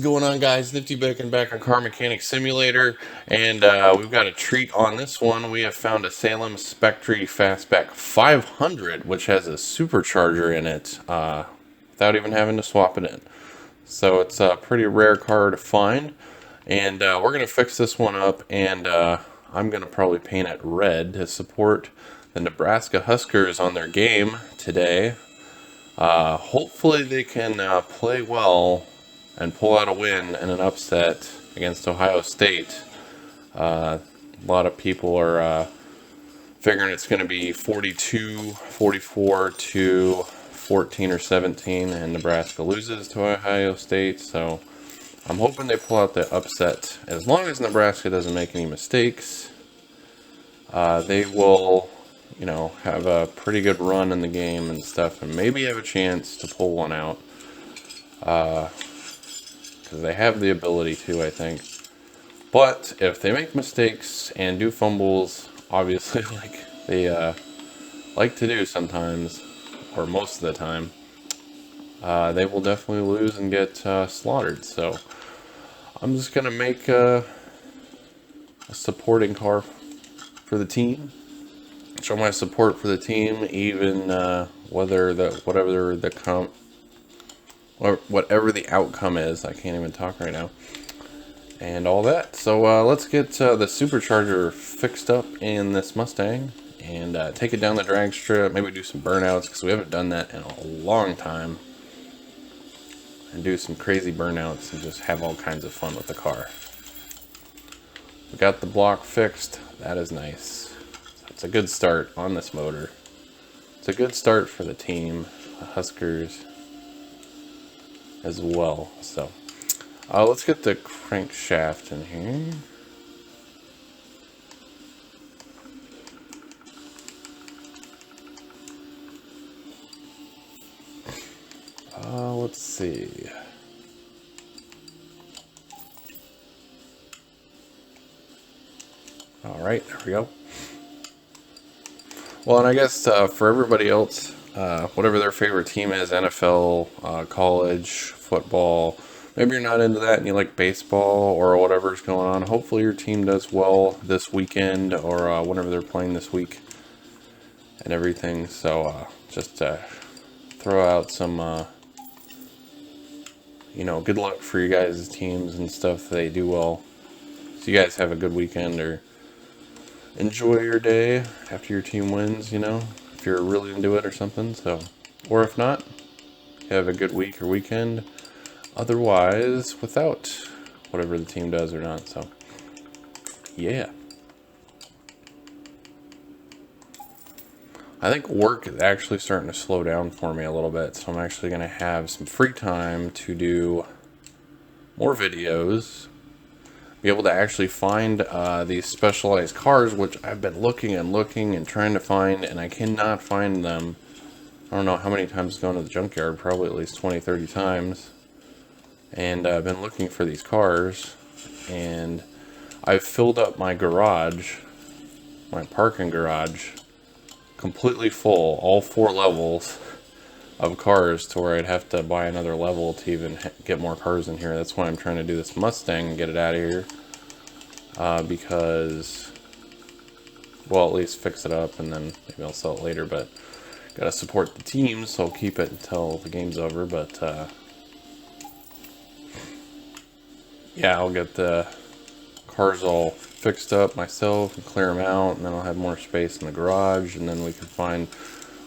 going on, guys? NiftyBacon back on Car Mechanic Simulator, and we've got a treat on this one. We have found a Salem Spectre Fastback 500, which has a supercharger in it, without even having to swap it in. So it's a pretty rare car to find, and we're going to fix this one up, and I'm going to probably paint it red to support the Nebraska Huskers on their game today. Hopefully they can play well and pull out a win in an upset against Ohio State. A lot of people are figuring it's going to be 42-44 to 14 or 17, and Nebraska loses to Ohio State. So I'm hoping they pull out the upset. As long as Nebraska doesn't make any mistakes, they will, have a pretty good run in the game and stuff, and maybe have a chance to pull one out. Because they have the ability to, I think. But if they make mistakes and do fumbles, obviously, like they like to do sometimes, or most of the time, they will definitely lose and get slaughtered. So I'm just going to make a supporting car for the team. Show my support for the team, even whatever the outcome is. I can't even talk right now. And all that. So let's get the supercharger fixed up in this Mustang and take it down the drag strip. Maybe do some burnouts, because we haven't done that in a long time. And do some crazy burnouts and just have all kinds of fun with the car. We got the block fixed. That is nice. So it's a good start on this motor. It's a good start for the team, the Huskers, as well. So let's get the crankshaft in here. Let's see. All right, there we go. Well, and I guess for everybody else, whatever their favorite team is, NFL, college, football, maybe you're not into that and you like baseball or whatever's going on. Hopefully your team does well this weekend, or whenever they're playing this week and everything. So just throw out some, good luck for you guys' teams and stuff. They do well. So you guys have a good weekend, or enjoy your day after your team wins, if you're really into it or something. So, or if not, have a good week or weekend otherwise without whatever the team does or not. So yeah, I think work is actually starting to slow down for me a little bit, so I'm actually going to have some free time to do more videos, be able to actually find these specialized cars, which I've been looking and trying to find, and I cannot find them. I don't know how many times going to the junkyard, probably at least 20-30 times, and I've been looking for these cars, and I've filled up my garage, my parking garage, completely full, all 4 levels of cars, to where I'd have to buy another level to even get more cars in here. That's why I'm trying to do this Mustang and get it out of here, because, well, at least fix it up, and then maybe I'll sell it later. But gotta support the team, so I'll keep it until the game's over. But yeah, I'll get the cars all fixed up myself and clear them out, and then I'll have more space in the garage, and then we can find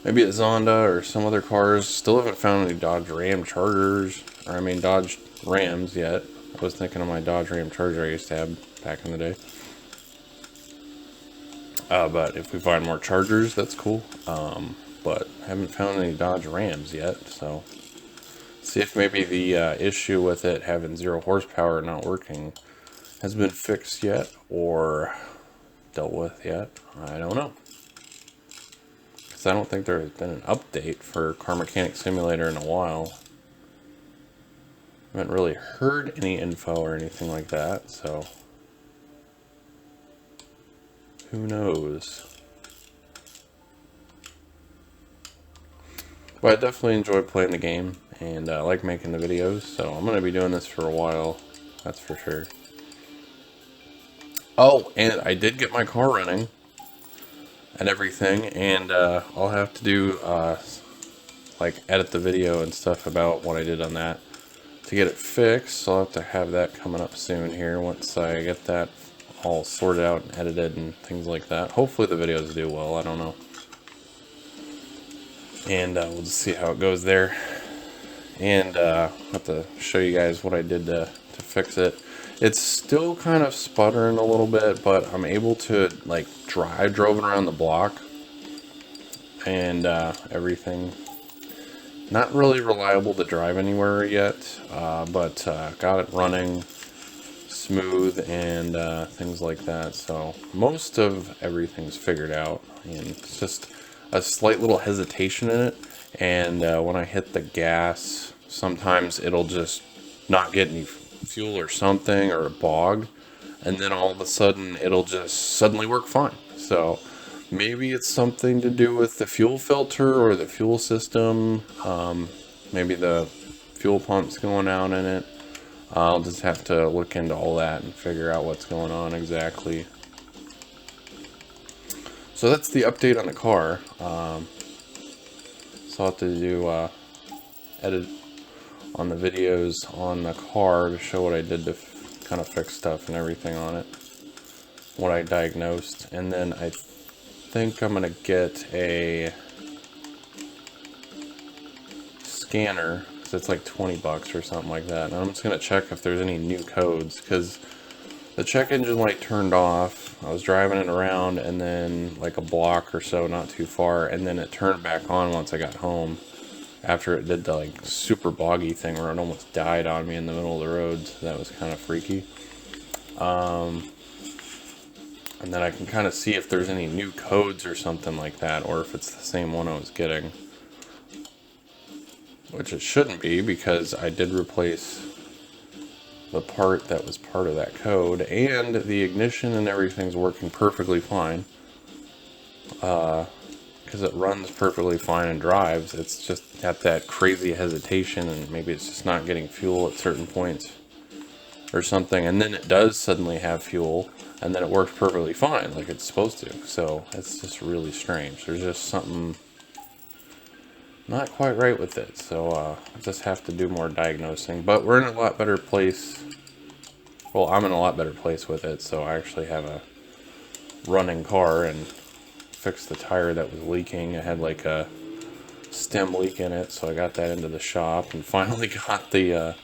maybe a Zonda or some other cars. Still haven't found any Dodge Ram Chargers, Dodge Rams yet. I was thinking of my Dodge Ram Charger I used to have back in the day. But if we find more Chargers, that's cool. But haven't found any Dodge Rams yet, so see if maybe the issue with it having 0 horsepower not working has been fixed yet, or dealt with yet. I don't know. Because I don't think there has been an update for Car Mechanic Simulator in a while. I haven't really heard any info or anything like that, so who knows. But I definitely enjoy playing the game, and I like making the videos, so I'm going to be doing this for a while, that's for sure. Oh, and I did get my car running and everything, and I'll have to do like edit the video and stuff about what I did on that to get it fixed. So I'll have to have that coming up soon here once I get that all sorted out and edited and things like that. Hopefully the videos do well, I don't know. And we'll just see how it goes there. And I'll have to show you guys what I did to fix it. It's still kind of sputtering a little bit, but I'm able to like drove it around the block and everything. Not really reliable to drive anywhere yet, but got it running smooth and things like that. So most of everything's figured out, and it's just a slight little hesitation in it. And when I hit the gas, sometimes it'll just not get any fuel or something, or a bog, and then all of a sudden it'll just suddenly work fine. So maybe it's something to do with the fuel filter or the fuel system. Maybe the fuel pump's going out in it. I'll just have to look into all that and figure out what's going on exactly. So that's the update on the car. So I'll have to do edit on the videos on the car to show what I did to kind of fix stuff and everything on it, what I diagnosed. And then I think I'm gonna get a scanner, because it's like 20 bucks or something like that, and I'm just gonna check if there's any new codes, because the check engine light turned off. I was driving it around, and then like a block or so, not too far, and then it turned back on once I got home, after it did the like super boggy thing where it almost died on me in the middle of the road. So that was kind of freaky. And then I can kind of see if there's any new codes or something like that, or if it's the same one I was getting, which it shouldn't be, because I did replace the part that was part of that code, and the ignition and everything's working perfectly fine. Because it runs perfectly fine and drives. It's just got that crazy hesitation, and maybe it's just not getting fuel at certain points or something, and then it does suddenly have fuel, and then it works perfectly fine like it's supposed to. So it's just really strange. There's just something not quite right with it. So I just have to do more diagnosing, but we're in a lot better place. Well, I'm in a lot better place with it, so I actually have a running car, and fixed the tire that was leaking. It had like a stem leak in it, so I got that into the shop, and finally got the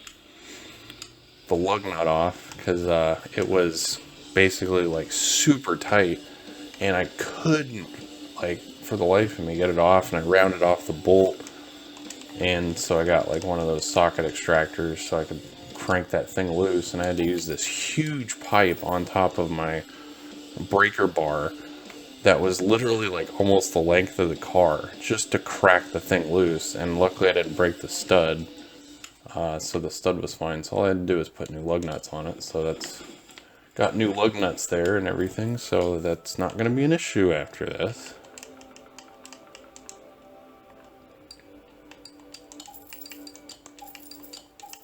lug nut off, because it was basically like super tight, and I couldn't, like, for the life of me, get it off, and I rounded off the bolt, and so I got like one of those socket extractors so I could crank that thing loose, and I had to use this huge pipe on top of my breaker bar that was literally like almost the length of the car just to crack the thing loose. And luckily I didn't break the stud, so the stud was fine. So all I had to do was put new lug nuts on it. So that's got new lug nuts there and everything, so that's not going to be an issue after this.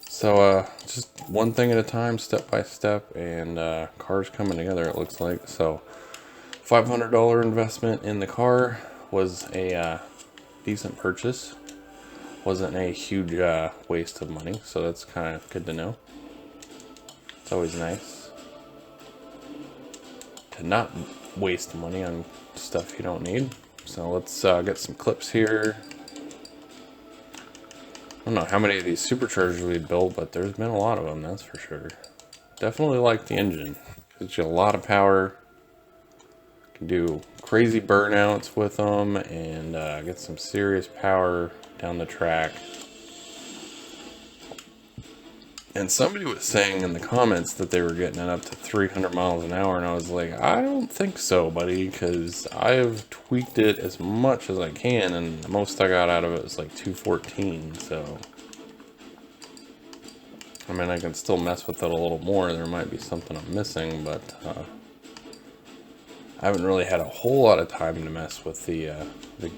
So just one thing at a time, step by step, and car's coming together, it looks like. So $500 investment in the car was a decent purchase. Wasn't a huge waste of money, so that's kind of good to know. It's always nice to not waste money on stuff you don't need. So let's get some clips here. I don't know how many of these superchargers we built, but there's been a lot of them, that's for sure. Definitely like the engine. Gives you a lot of power. Can do crazy burnouts with them, and get some serious power down the track. And somebody was saying in the comments that they were getting it up to 300 miles an hour, and I was like, I don't think so, buddy, because I've tweaked it as much as I can, and the most I got out of it was like 214, so I mean, I can still mess with it a little more. There might be something I'm missing, but I haven't really had a whole lot of time to mess with the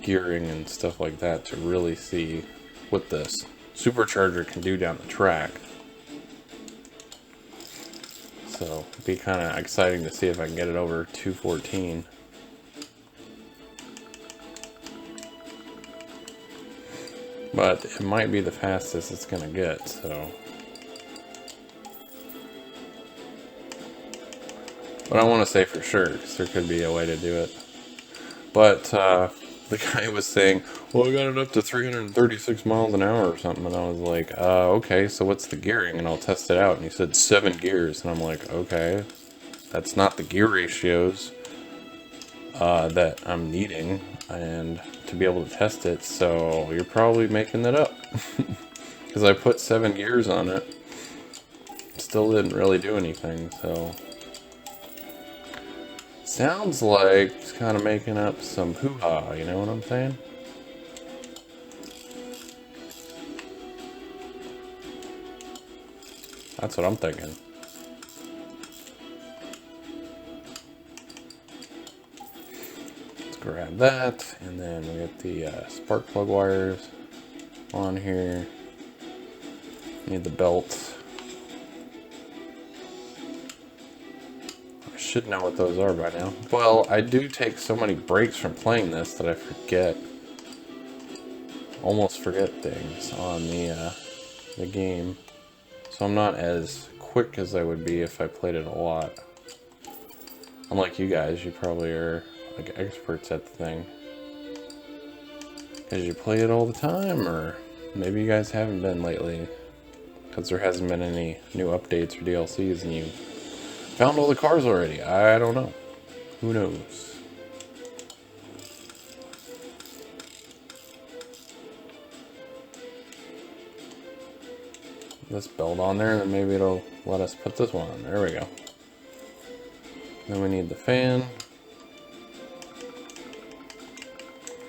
gearing and stuff like that to really see what this supercharger can do down the track. So it'd be kind of exciting to see if I can get it over 214. But it might be the fastest it's gonna get, so. But I want to say for sure, because there could be a way to do it. But the guy was saying, well, I got it up to 336 miles an hour or something. And I was like, okay, so what's the gearing? And I'll test it out. And he said 7 gears. And I'm like, okay, that's not the gear ratios that I'm needing and to be able to test it. So you're probably making that up. Because I put 7 gears on it. Still didn't really do anything, so. Sounds like it's kind of making up some hoo-ha, you know what I'm saying? That's what I'm thinking. Let's grab that, and then we get the spark plug wires on here. Need the belts. Should know what those are by now. Well, I do take so many breaks from playing this that I forget, almost forget things on the game. So I'm not as quick as I would be if I played it a lot. Unlike you guys, you probably are like experts at the thing. Because you play it all the time, or maybe you guys haven't been lately. Because there hasn't been any new updates or DLCs and you found all the cars already. I don't know. Who knows? This belt on there, and then maybe it'll let us put this one on. There we go. Then we need the fan.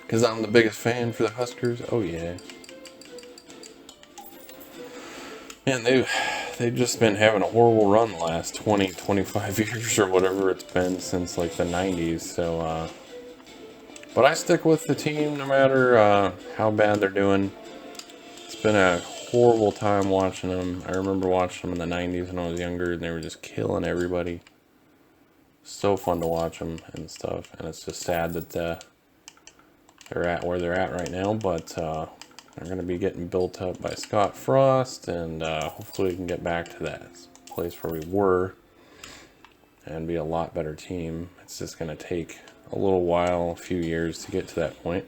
Because I'm the biggest fan for the Huskers. Oh yeah. Man, they've just been having a horrible run the last 20, 25 years or whatever it's been since like the 90s. So, but I stick with the team no matter how bad they're doing. It's been a horrible time watching them. I remember watching them in the 90s when I was younger, and they were just killing everybody. So fun to watch them and stuff, and it's just sad that they're at where they're at right now, but they're going to be getting built up by Scott Frost, and hopefully we can get back to that place where we were and be a lot better team. It's just going to take a little while, a few years to get to that point.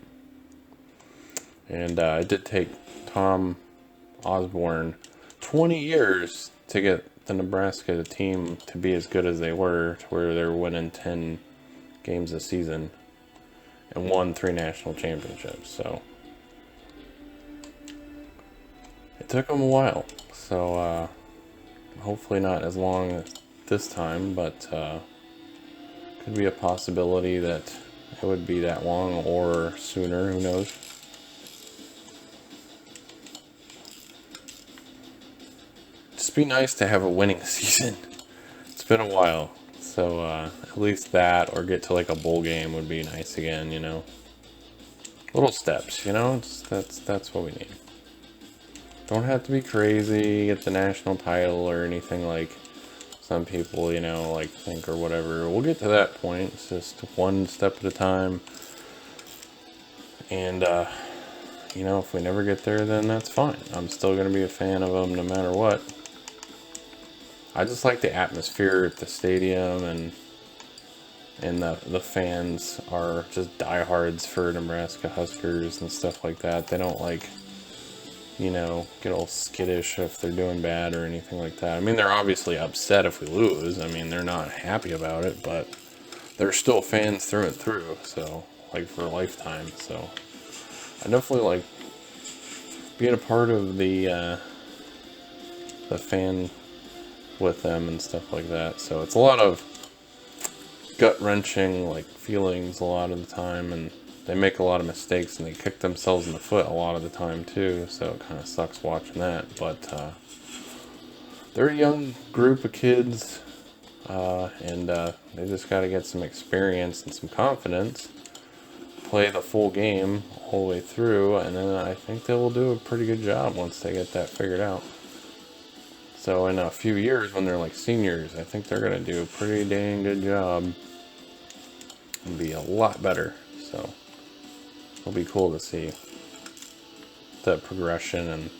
And it did take Tom Osborne 20 years to get the Nebraska team to be as good as they were, to where they're winning 10 games a season and won 3 national championships. So it took them a while, so hopefully not as long this time, but could be a possibility that it would be that long or sooner, who knows. Just be nice to have a winning season. It's been a while, so at least that, or get to like a bowl game would be nice again, you know. Little steps, you know, that's what we need. Don't have to be crazy, get the national title or anything like some people, you know, like think or whatever. We'll get to that point. It's just one step at a time. And, you know, if we never get there, then that's fine. I'm still going to be a fan of them no matter what. I just like the atmosphere at the stadium, and the fans are just diehards for Nebraska Huskers and stuff like that. They don't like, you know, get all skittish if they're doing bad or anything like that. I mean, they're obviously upset if we lose. I mean, they're not happy about it, but they're still fans through and through, so, like, for a lifetime. So I definitely like being a part of the fan with them and stuff like that. So it's a lot of gut-wrenching, like, feelings a lot of the time, and they make a lot of mistakes and they kick themselves in the foot a lot of the time too, so it kind of sucks watching that. But they're a young group of kids, and they just got to get some experience and some confidence play the full game all the way through, and then I think they will do a pretty good job once they get that figured out. So in a few years, when they're like seniors, I think they're going to do a pretty dang good job and be a lot better. So it'll be cool to see the progression and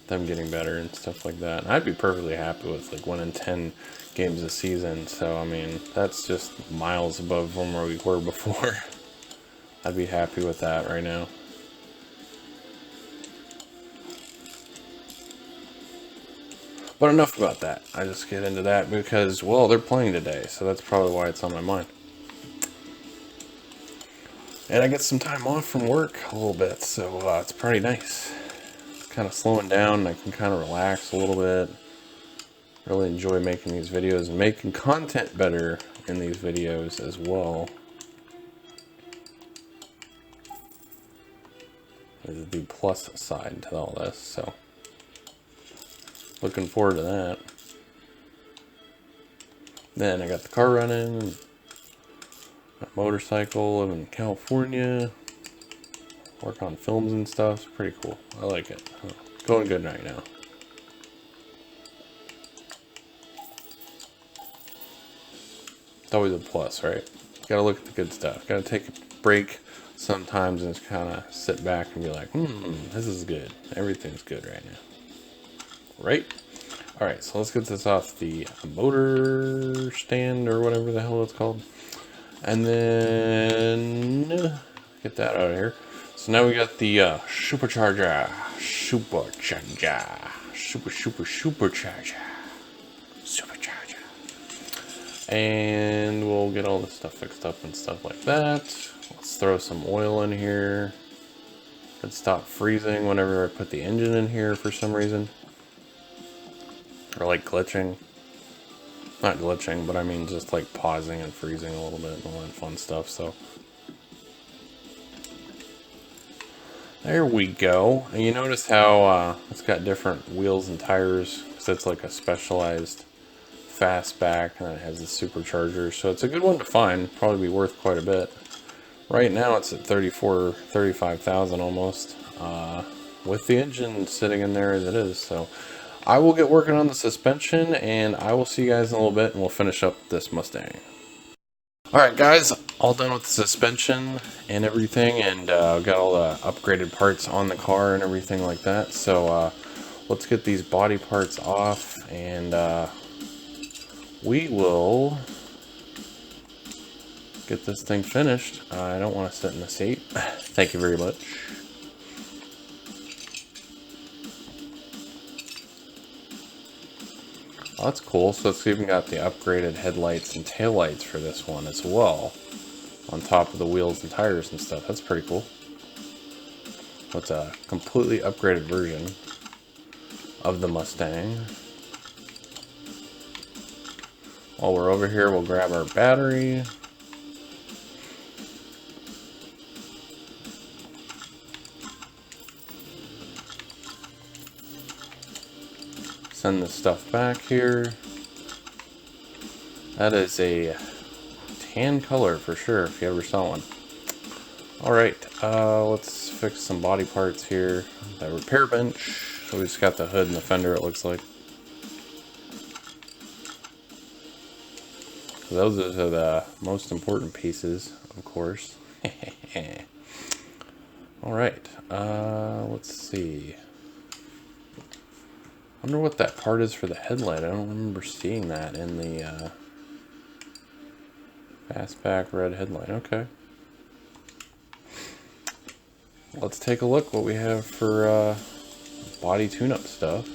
them getting better and stuff like that. And I'd be perfectly happy with like winning 10 games a season. So I mean, that's just miles above from where we were before. I'd be happy with that right now. But enough about that. I just get into that because, well, they're playing today, so that's probably why it's on my mind. And I get some time off from work a little bit, so it's pretty nice. It's kind of slowing down, and I can kind of relax a little bit. Really enjoy making these videos and making content better in these videos as well. There's the plus side to all this, so looking forward to that. Then I got the car running, my motorcycle, live in California, work on films and stuff. It's pretty cool. I like it. Going good right now. It's always a plus, right? Gotta look at the good stuff. Gotta take a break sometimes and just kind of sit back and be like, this is good. Everything's good right now. Right? Alright, so let's get this off the motor stand or whatever the hell it's called. And then get that out of here. So now we got the supercharger. Supercharger. And we'll get all this stuff fixed up and stuff like that. Let's throw some oil in here. It stopped freezing whenever I put the engine in here for some reason. Or like glitching. Not glitching, but I mean just like pausing and freezing a little bit and all that fun stuff. So there we go. And you notice how it's got different wheels and tires, because it's like a specialized Fastback, and it has the supercharger. So it's a good one to find. Probably be worth quite a bit. Right now it's at 35,000 almost, with the engine sitting in there as it is. So I will get working on the suspension, and I will see you guys in a little bit, and we'll finish up this Mustang. Alright guys, all done with the suspension and everything, and got all the upgraded parts on the car and everything like that. So let's get these body parts off, and we will get this thing finished. I don't want to sit in the seat. Thank you very much. Oh, that's cool. So it's even got the upgraded headlights and taillights for this one as well, on top of the wheels and tires and stuff. That's pretty cool. It's a completely upgraded version of the Mustang. While we're over here, we'll grab our battery. Send this stuff back here. That is a tan color for sure, if you ever saw one. Alright, let's fix some body parts here. The repair bench. So we just got the hood and the fender, it looks like. So those are the most important pieces, of course. Alright, let's see. I wonder what that part is for the headlight. I don't remember seeing that in the Fastback red headlight. Okay. Let's take a look what we have for body tune-up stuff.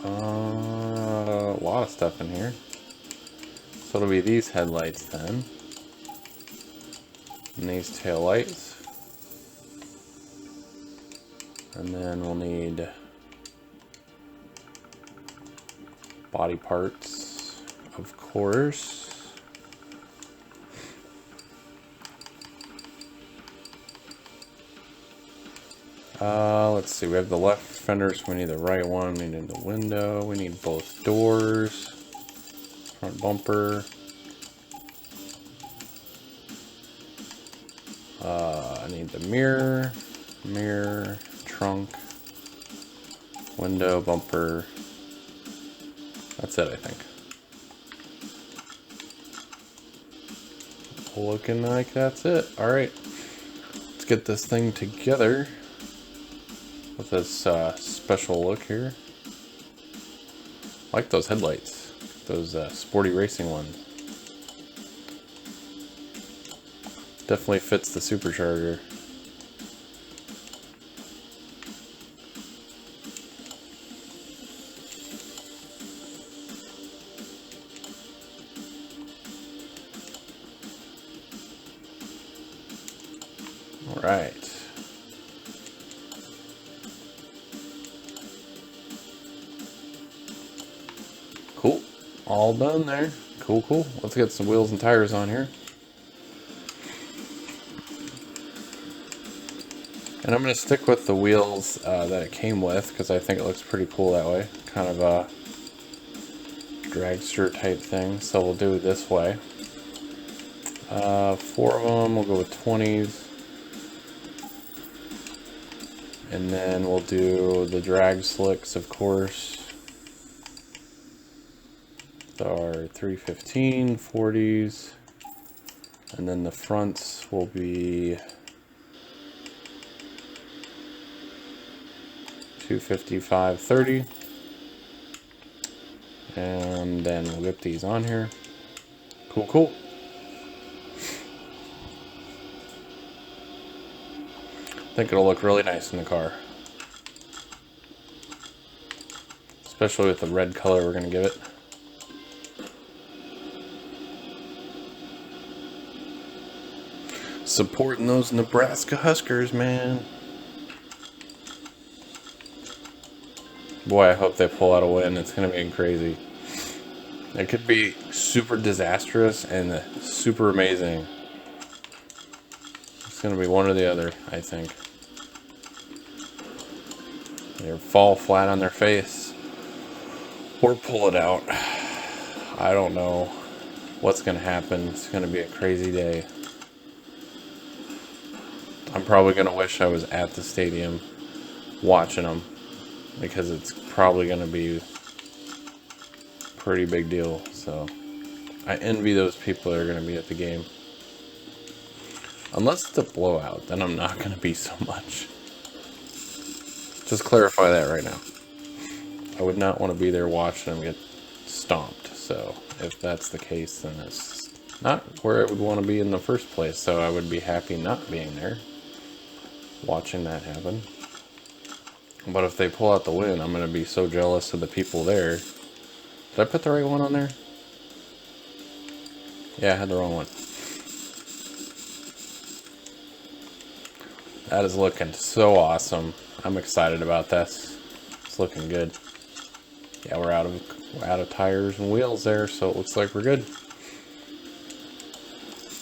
A lot of stuff in here. So it'll be these headlights then, and these tail lights, and then we'll need body parts, of course. Let's see, we have the left fenders, we need the right one, we need the window, we need both doors, front bumper. I need the mirror, trunk, window, bumper. That's it, I think. Looking like that's it. Alright, let's get this thing together with this special look here. I like those headlights, those sporty racing ones. Definitely fits the supercharger. All right. Cool. All done there. Cool, cool. Let's get some wheels and tires on here. And I'm going to stick with the wheels that it came with because I think it looks pretty cool that way. Kind of a dragster type thing. So we'll do it this way. 4 of them, we'll go with 20s. And then we'll do the drag slicks, of course. Our 315, 40s. And then the fronts will be 255, 30. And then we'll get these on here. Cool, cool. I think it'll look really nice in the car. Especially with the red color we're going to give it. Supporting those Nebraska Huskers, man. Boy, I hope they pull out a win. It's going to be crazy. It could be super disastrous and super amazing. It's going to be one or the other, I think. Either fall flat on their face or pull it out. I don't know what's going to happen. It's going to be a crazy day. I'm probably going to wish I was at the stadium watching them because it's probably going to be a pretty big deal. So I envy those people that are going to be at the game. Unless it's a blowout, then I'm not going to be so much. Just clarify that right now. I would not want to be there watching them get stomped. So if that's the case, then it's not where I would want to be in the first place. So I would be happy not being there, watching that happen. But if they pull out the win, I'm going to be so jealous of the people there. Did I put the right one on there? Yeah, I had the wrong one. That is looking so awesome. I'm excited about this. It's looking good. Yeah, we're out of tires and wheels there, so it looks like we're good.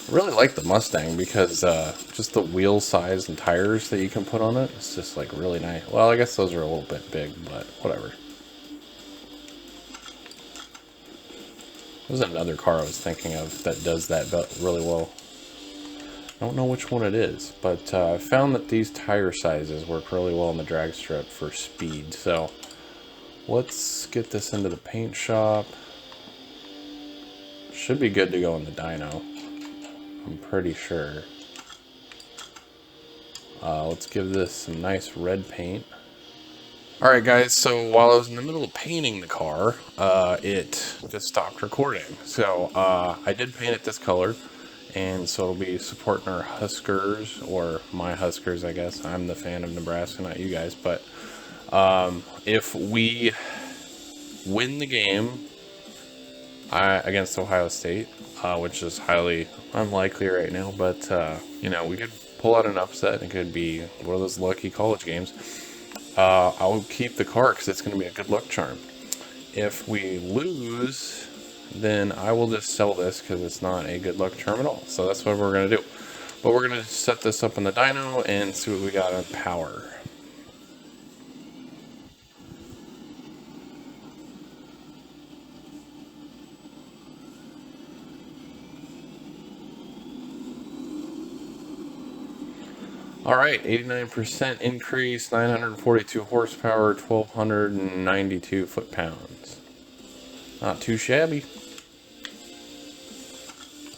I really like the Mustang because just the wheel size and tires that you can put on it, it's just like really nice. Well, I guess those are a little bit big, but whatever. There's another car I was thinking of that does that really well. I don't know which one it is, but I found that these tire sizes work really well in the drag strip for speed. So let's get this into the paint shop. Should be good to go in the dyno, I'm pretty sure. Let's give this some nice red paint. Alright guys, so while I was in the middle of painting the car, it just stopped recording. So I did paint it this color. And so it'll be supporting our Huskers, or my Huskers, I guess. I'm the fan of Nebraska, not you guys. But if we win the game against Ohio State, which is highly unlikely right now, but, you know, we could pull out an upset. It could be one of those lucky college games. I'll keep the car because it's going to be a good luck charm. If we lose, then I will just sell this because it's not a good luck charm at all. So that's what we're going to do. But we're going to set this up in the dyno and see what we got on power. Alright, 89% increase, 942 horsepower, 1,292 foot-pounds. Not too shabby.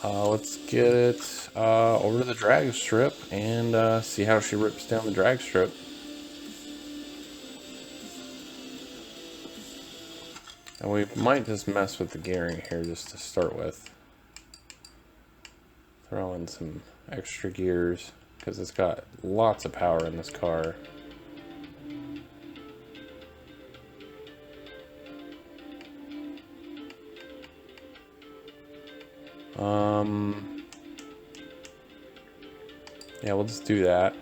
Let's get it over to the drag strip and see how she rips down the drag strip. And we might just mess with the gearing here just to start with. Throw in some extra gears because it's got lots of power in this car. Yeah, we'll just do that.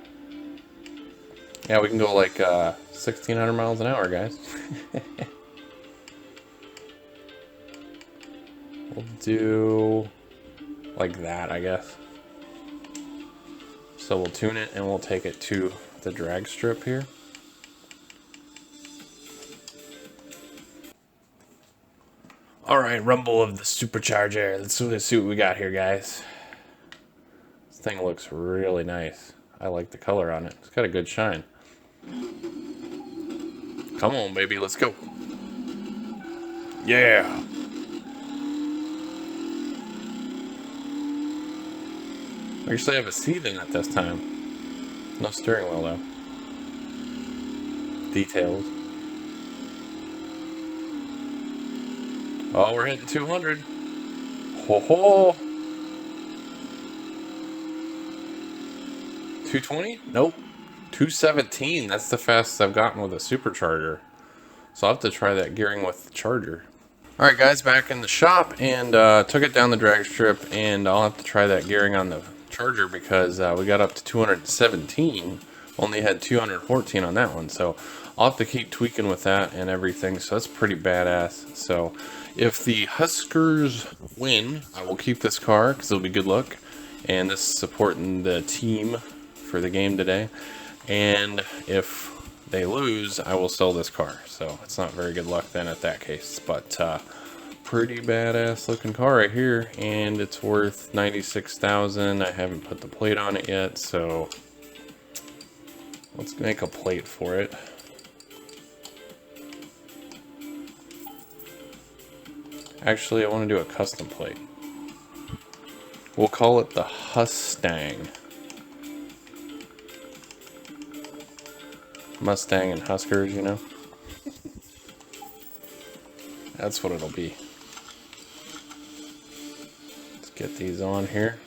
Yeah, we can go like 1,600 miles an hour, guys. We'll do like that, I guess. So we'll tune it and we'll take it to the drag strip here. Alright, rumble of the supercharger. Let's see what we got here, guys. This thing looks really nice. I like the color on it. It's got a good shine. Come on, baby, let's go. Yeah. I actually have a seat in it this time. No steering wheel though. Details. Oh, we're hitting 200. Ho ho. 220? Nope. 217. That's the fastest I've gotten with a supercharger. So I'll have to try that gearing with the charger. Alright guys, back in the shop and took it down the drag strip, and I'll have to try that gearing on the charger because we got up to 217. Only had 214 on that one, so I'll have to keep tweaking with that and everything. So that's pretty badass. So if the Huskers win, I will keep this car because it'll be good luck, and this is supporting the team for the game today. And if they lose, I will sell this car. So it's not very good luck then at that case, but pretty badass looking car right here, and it's worth $96,000. I haven't put the plate on it yet, so let's make a plate for it. Actually, I want to do a custom plate. We'll call it the Hustang. Mustang and Huskers, you know. That's what it'll be. Let's get these on here.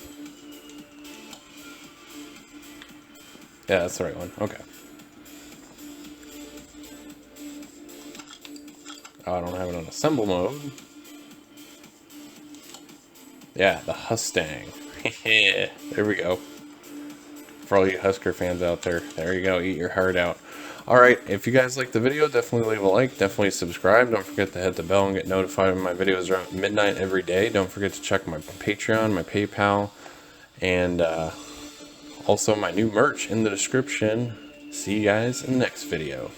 Yeah, that's the right one. Okay. Oh, I don't have it on assemble mode. Yeah, the Hustang. There we go. For all you Husker fans out there, there you go. Eat your heart out. Alright, if you guys liked the video, definitely leave a like. Definitely subscribe. Don't forget to hit the bell and get notified when my videos around midnight every day. Don't forget to check my Patreon, my PayPal, and also my new merch in the description. See you guys in the next video.